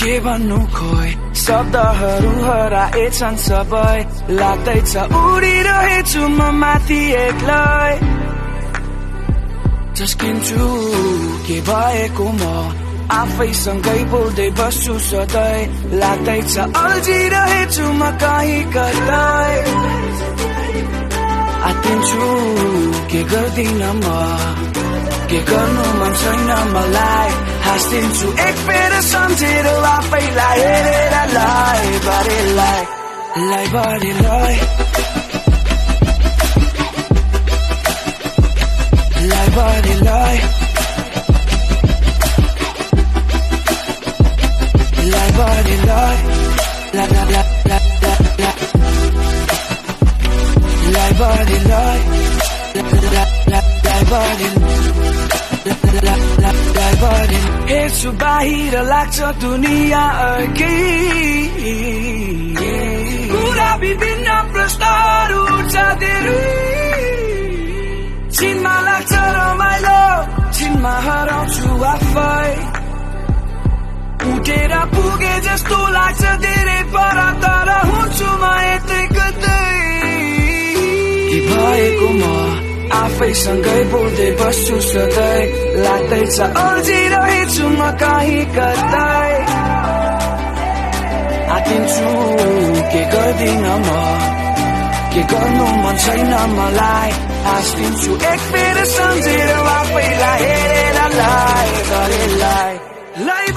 के भन्नु खोइ शब्दहरू हराएछन् सबै लाग्दैछ उडिरहेछु म माथि एक्लै झस्किन्छु के भएको म आफैसँगै बोल्दै बस्छु सधैँ लाग्दैछ अल्झिरहेछु म कहीँ कतै आत्तिन्छु के गर्दिन म के गर्नु मन छैन मलाई हाँस्दिन्छु एक फेर सम्झेर आफैलाई हेरेर लाई बारेलाई लाई बारेलाई लाई बारेलाई लाई बारेलाई la la la la la la लाई बारेलाई लाई बारेलाई हेर्छु बाहिर लाग्छ दुनियाँ अर्कै कुरा विभिन्न प्रश्नहरू उठ्छ धेरै छिनमा लाग्छ रमाइलो छिनमा हराउँछु आफै उठेर पुगे जस्तो लाग्छ धेरै पर तर हुन्छु म यतै कतै के भएको म आफैसँगै बोल्दै बस्छु सधैँ लाग्दैछ अल्झिरहेछु म कहीँ कतै आत्तिन्छु के गर्दिन म के गर्नु मन छैन मलाई हाँस्दिन्छु एक फेर सम्झेर आफैलाई हेरेर लाई गरेलाई लाई